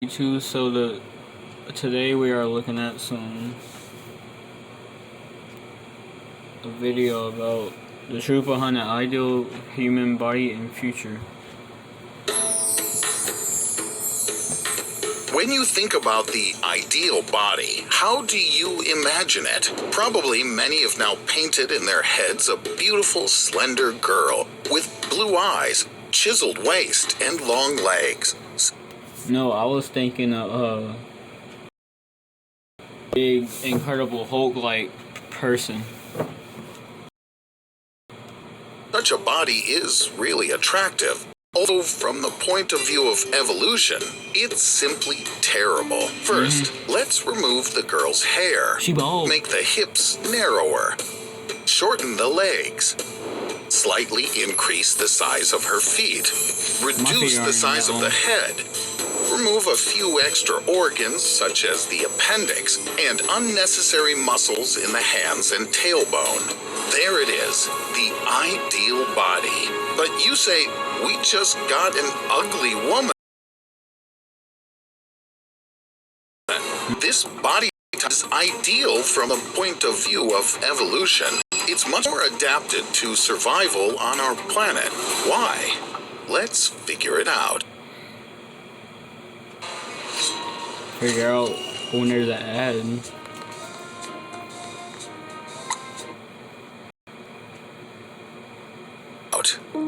So today we are looking at a video about the truth behind the ideal human body and future. When you think about the ideal body, how do you imagine it? Probably many have now painted in their heads a beautiful, slender girl with blue eyes, chiseled waist, and long legs. No, I was thinking a big, incredible Hulk-like person. Such a body is really attractive. Although from the point of view of evolution, it's simply terrible. First, let's remove the girl's hair. She bald. Make the hips narrower. Shorten the legs. Slightly increase the size of her feet. Reduce the size of the head. Remove a few extra organs, such as the appendix, and unnecessary muscles in the hands and tailbone. There it is, the ideal body. But you say, we just got an ugly woman. This body is ideal from the point of view of evolution. It's much more adapted to survival on our planet. Why? Let's figure it out. Figure out when there's an ad.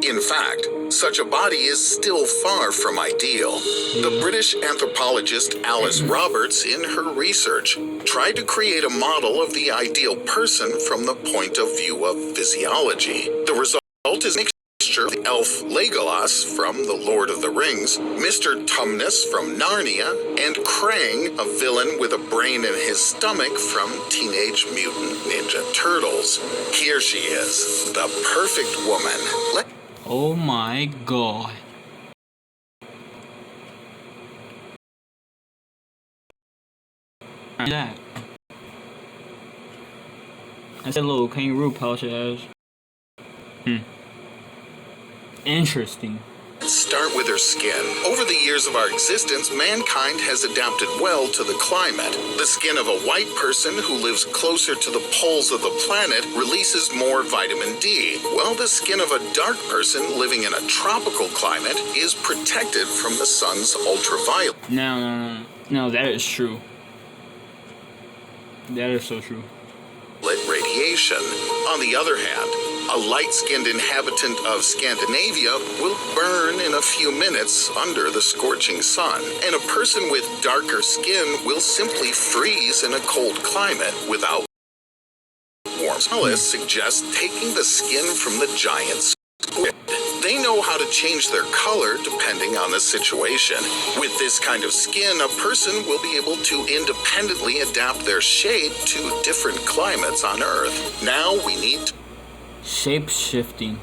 In fact, such a body is still far from ideal. The British anthropologist Alice Roberts, in her research, tried to create a model of the ideal person from the point of view of physiology. The result is a mixture of the elf Legolas from The Lord of the Rings, Mr. Tumnus from Narnia, and KRANG, a villain with a brain in his stomach from Teenage Mutant Ninja Turtles. Here she is, the perfect woman. Oh my god. That. That's a little kangaroo pouch it has. Interesting. Let's start with her skin. Over the years of our existence, mankind has adapted well to the climate. The skin of a white person who lives closer to the poles of the planet releases more vitamin D, while the skin of a dark person living in a tropical climate is protected from the sun's ultraviolet. No, that is true. That is so true. Radiation. On the other hand, a light-skinned inhabitant of Scandinavia will burn in a few minutes under the scorching sun, and a person with darker skin will simply freeze in a cold climate without warmth. Specialists suggest taking the skin from the giant squid. They know how to change their color depending on the situation. With this kind of skin, a person will be able to independently adapt their shade to different climates on Earth. Now we need to shape-shifting.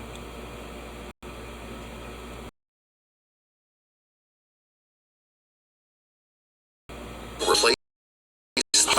replace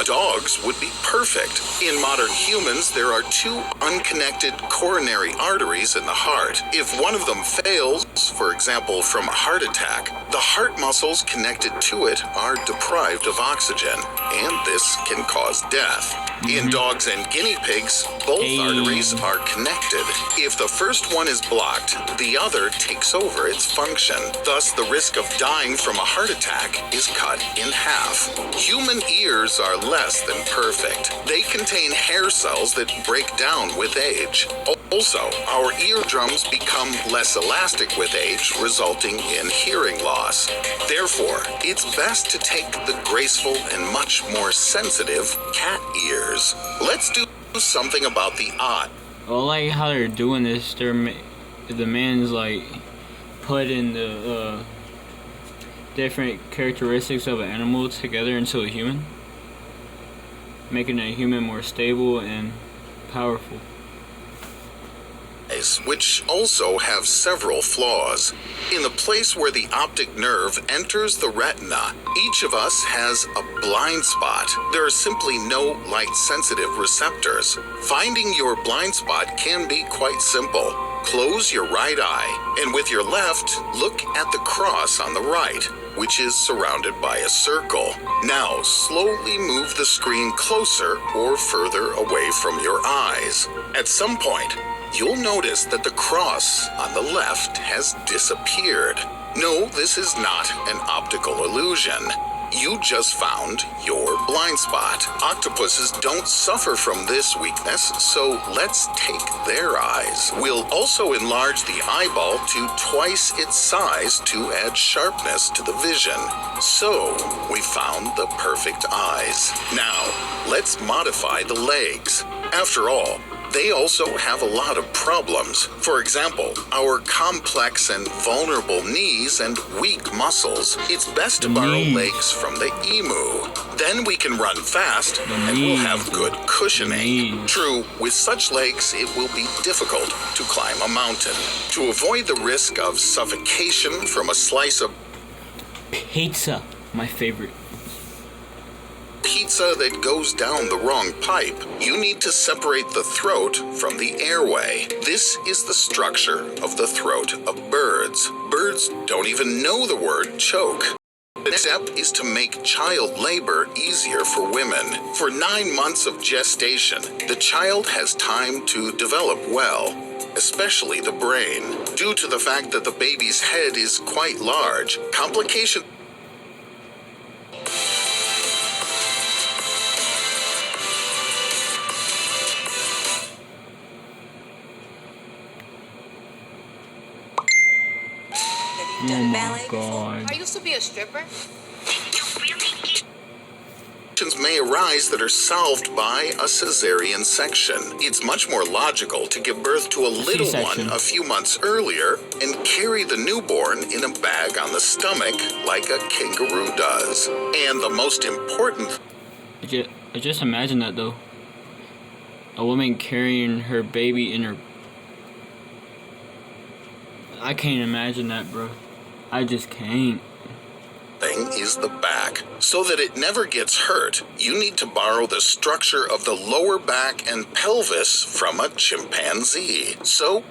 dogs would be perfect. In modern humans, there are two unconnected coronary arteries in the heart. If one of them fails, for example from a heart attack, the heart muscles connected to it are deprived of oxygen, and this can cause death. In dogs and guinea pigs, both arteries are connected. If the first one is blocked, the other takes over its function. Thus, the risk of dying from a heart attack is cut in half. Human ears are less than perfect. They contain hair cells that break down with age. Also, our eardrums become less elastic with age, resulting in hearing loss. Therefore, it's best to take the graceful and much more sensitive cat ears. Let's do something about the eye. I like how they're doing this. The man's like putting the different characteristics of an animal together into a human, making a human more stable and powerful. Which also have several flaws. In the place where the optic nerve enters the retina, each of us has a blind spot. There are simply no light-sensitive receptors. Finding your blind spot can be quite simple. Close your right eye, and with your left, look at the cross on the right. which is surrounded by a circle. Now, slowly move the screen closer or further away from your eyes. At some point, you'll notice that the cross on the left has disappeared. No, this is not an optical illusion. You just found your blind spot. Octopuses don't suffer from this weakness, so let's take their eyes. We'll also enlarge the eyeball to twice its size to add sharpness to the vision. So, we found the perfect eyes. Now, let's modify the legs. After all, they also have a lot of problems. For example, our complex and vulnerable knees and weak muscles. It's best to borrow legs from the emu. Then we can run fast and we'll have good cushioning. True, with such legs, it will be difficult to climb a mountain. To avoid the risk of suffocation from a slice of pizza, my favorite. Pizza that goes down the wrong pipe, you need to separate the throat from the airway. This is the structure of the throat of birds. Birds don't even know the word choke. The next step is to make child labor easier for women. For 9 months of gestation, the child has time to develop well, especially the brain. Due to the fact that the baby's head is quite large, complications Oh my god. I used to be a stripper. may arise that are solved by a cesarean section. It's much more logical to give birth to a little C-section. one a few months earlier and carry the newborn in a bag on the stomach like a kangaroo does. And the most important I just imagine that though. A woman carrying her baby in her... I can't imagine that, bro. I just can't. thing is the back. So that it never gets hurt, you need to borrow the structure of the lower back and pelvis from a chimpanzee. So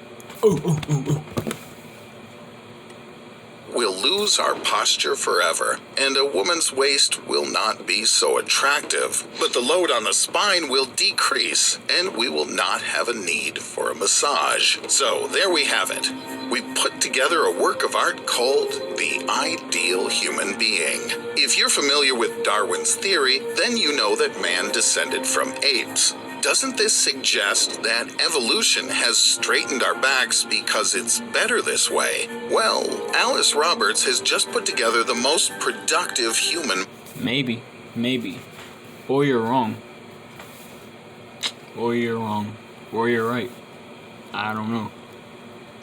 we'll lose our posture forever, and a woman's waist will not be so attractive. But the load on the spine will decrease, and we will not have a need for a massage. So there we have it. We put together a work of art called The Ideal Human Being. If you're familiar with Darwin's theory, then you know that man descended from apes. Doesn't this suggest that evolution has straightened our backs because it's better this way? Well, Alice Roberts has just put together the most productive human... Maybe. Or you're wrong. Or you're wrong. Or you're right. I don't know.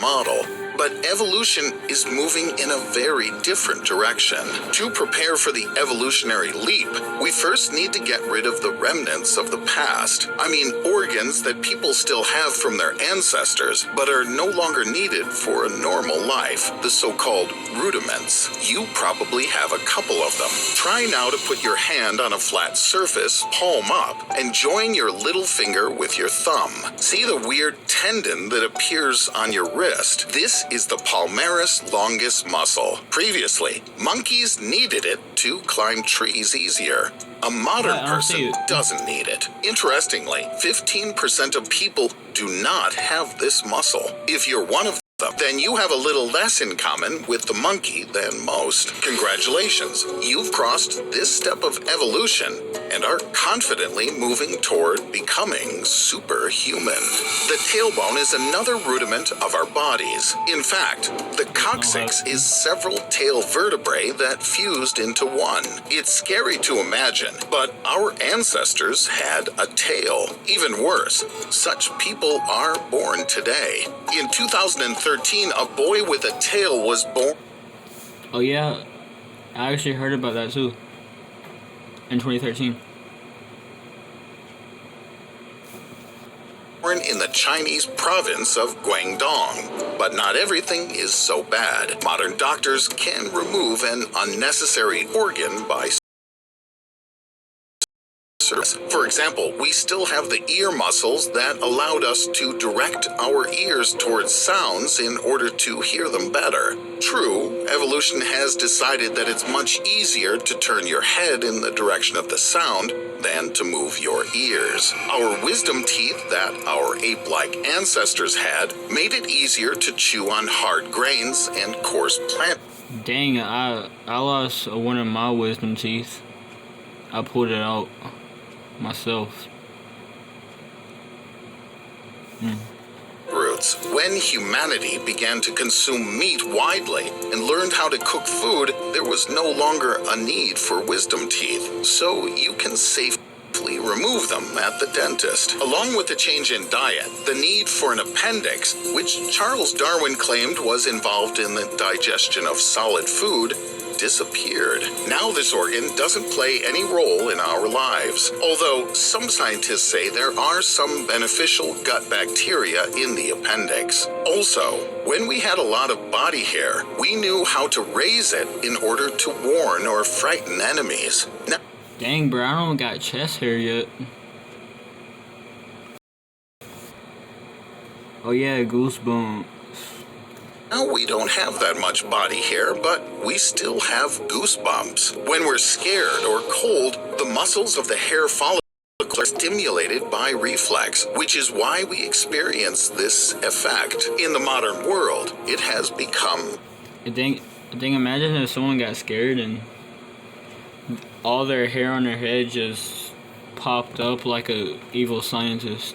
model, but evolution is moving in a very different direction. To prepare for the evolutionary leap, we first need to get rid of the remnants of the past. I mean, organs that people still have from their ancestors, but are no longer needed for a normal life, the so-called rudiments. You probably have a couple of them. Try now to put your hand on a flat surface, palm up, and join your little finger with your thumb. See the weird tendon that appears on your wrist? This is the PALMARIS longus muscle. Previously, monkeys needed it to climb trees easier. A modern person doesn't need it. Interestingly, 15% of people do not have this muscle. If you're one of them, then you have a little less in common with the monkey than most. Congratulations, you've crossed this step of evolution and are confidently moving toward becoming superhuman. The tailbone is another rudiment of our bodies. In fact, the coccyx is several tail vertebrae that fused into one. It's scary to imagine, but our ancestors had a tail. Even worse, such people are born today. In 2013, a boy with a tail was born. Oh yeah, I actually heard about that too. In 2013. Born in the Chinese province of Guangdong. But not everything is so bad. Modern doctors can remove an unnecessary organ by For example, we still have the ear muscles that allowed us to direct our ears towards sounds in order to hear them better. True, evolution has decided that it's much easier to turn your head in the direction of the sound than to move your ears. Our wisdom teeth that our ape-like ancestors had made it easier to chew on hard grains and coarse plant. Dang, I lost one of my wisdom teeth. I pulled it out myself. Roots. When humanity began to consume meat widely and learned how to cook food, there was no longer a need for wisdom teeth, so you can safely remove them at the dentist. Along with the change in diet, the need for an appendix, which Charles Darwin claimed was involved in the digestion of solid food, disappeared. Now this organ doesn't play any role in our lives, although some scientists say there are some beneficial gut bacteria in the appendix. Also, when we had a lot of body hair, we knew how to raise it in order to warn or frighten enemies. Now, dang, bro, I don't got chest hair yet. Oh yeah, goosebumps. now we don't have that much body hair, but we still have goosebumps. When we're scared or cold, the muscles of the hair follicles are stimulated by reflex, which is why we experience this effect. In the modern world, it has become... I think imagine if someone got scared and all their hair on their head just popped up like a evil scientist.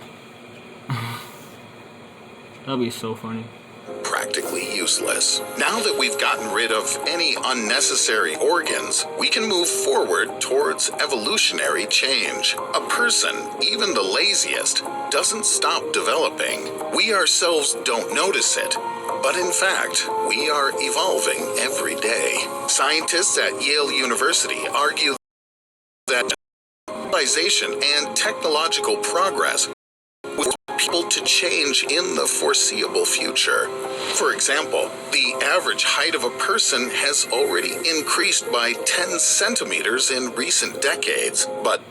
That'd be so funny. Practically useless. Now that we've gotten rid of any unnecessary organs, we can move forward towards evolutionary change. A person, even the laziest, doesn't stop developing. We ourselves don't notice it, but in fact, we are evolving every day. Scientists at Yale University argue that civilization and technological progress will people to change in the foreseeable future. For example, the average height of a person has already increased by 10 centimeters in recent decades, but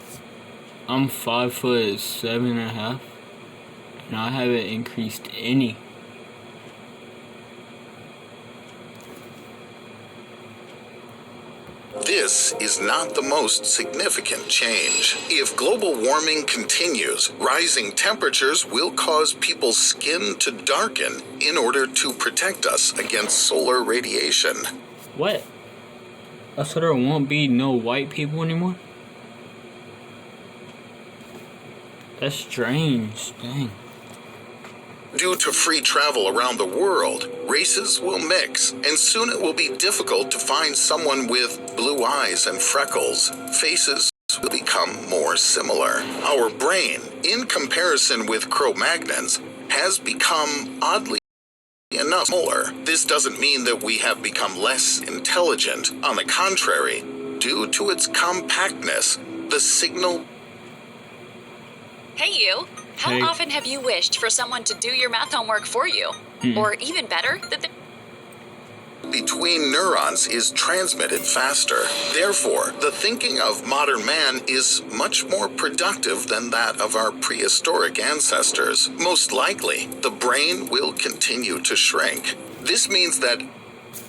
I'm 5'7.5", and I haven't increased any. this is not the most significant change. If global warming continues, rising temperatures will cause people's skin to darken in order to protect us against solar radiation. What? So there won't be no white people anymore? That's strange. Dang. Due to free travel around the world, races will mix, and soon it will be difficult to find someone with blue eyes and freckles. Faces will become more similar. Our brain, in comparison with Cro-Magnons, has become oddly enough smaller. This doesn't mean that we have become less intelligent. On the contrary, due to its compactness, the signal... Hey you! How Hey. often have you wished for someone to do your math homework for you? Or even better, that they... between neurons is transmitted faster. Therefore, the thinking of modern man is much more productive than that of our prehistoric ancestors. Most likely, the brain will continue to shrink. This means that...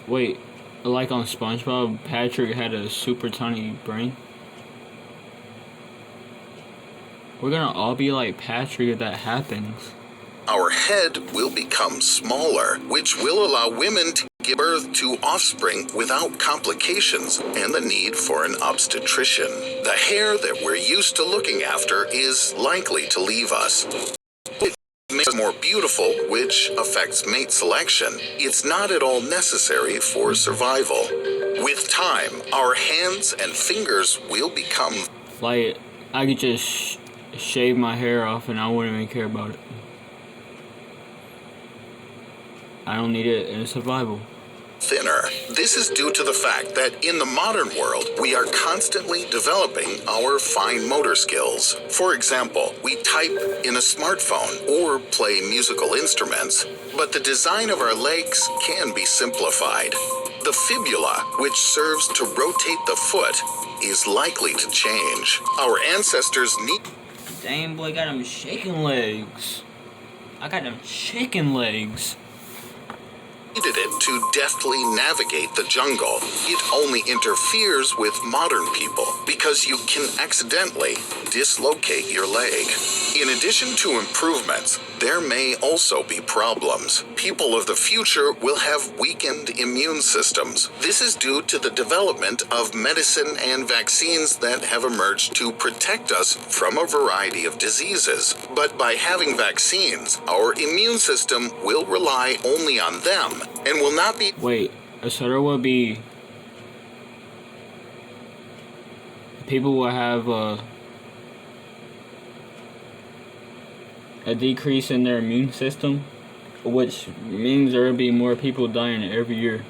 Wait, like on SpongeBob, Patrick had a super tiny brain? We're gonna all be like Patrick if that happens. our head will become smaller, which will allow women to give birth to offspring without complications and the need for an obstetrician. The hair that we're used to looking after is likely to leave us. It makes us more beautiful, which affects mate selection. It's not at all necessary for survival. With time, our hands and fingers will become... Like, I could just shave my hair off and I wouldn't even care about it. I don't need it in survival. thinner. This is due to the fact that in the modern world, we are constantly developing our fine motor skills. For example, we type in a smartphone or play musical instruments, but the design of our legs can be simplified. The fibula, which serves to rotate the foot, is likely to change. Our ancestors need Dang, boy, got them shaking legs. I got them chicken legs. needed it to deftly navigate the jungle. It only interferes with modern people because you can accidentally dislocate your leg. In addition to improvements, there may also be problems. People of the future will have weakened immune systems. This is due to the development of medicine and vaccines that have emerged to protect us from a variety of diseases. But by having vaccines, our immune system will rely only on them and will not be... Wait, so there will be... people will have a decrease in their immune system, which means there will be more people dying every year.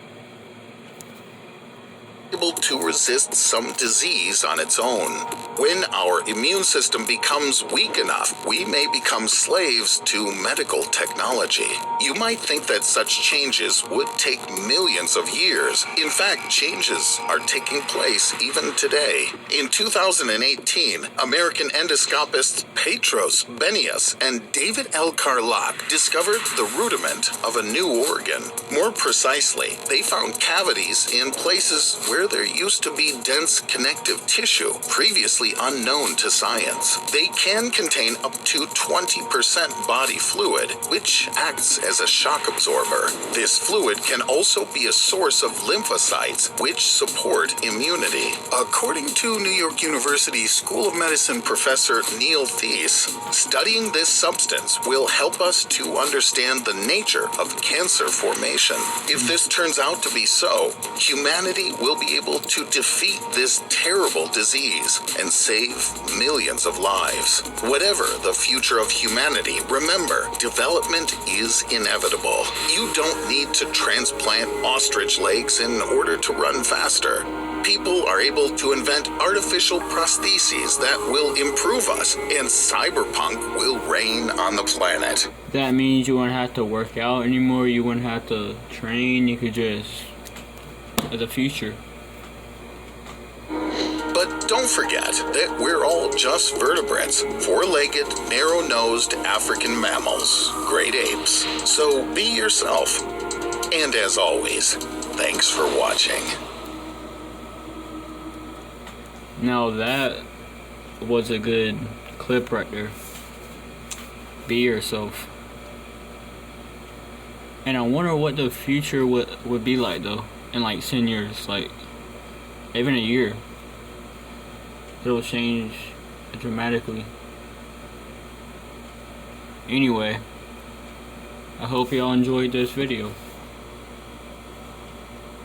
able to resist some disease on its own. When our immune system becomes weak enough, we may become slaves to medical technology. You might think that such changes would take millions of years. In fact, changes are taking place even today. In 2018, American endoscopists Petros Benius and David L. Carlock discovered the rudiment of a new organ. More precisely, they found cavities in places where there used to be dense connective tissue, previously unknown to science. They can contain up to 20% body fluid, which acts as a shock absorber. This fluid can also be a source of lymphocytes, which support immunity. According to New York University School of Medicine professor Neil Thies, studying this substance will help us to understand the nature of cancer formation. If this turns out to be so, humanity will be able to defeat this terrible disease and save millions of lives. Whatever the future of humanity, remember, development is inevitable. You don't need to transplant ostrich legs in order to run faster. People are able to invent artificial prostheses that will improve us, and cyberpunk will reign on the planet. That means you won't have to work out anymore, you won't have to train, you could just... the future. But don't forget that we're all just vertebrates, four-legged, narrow-nosed African mammals, great apes. So be yourself. And as always, thanks for watching. Now that was a good clip right there. Be yourself. And I wonder what the future would be like though, in like 10 years, like even a year. It'll change dramatically. Anyway, I hope y'all enjoyed this video.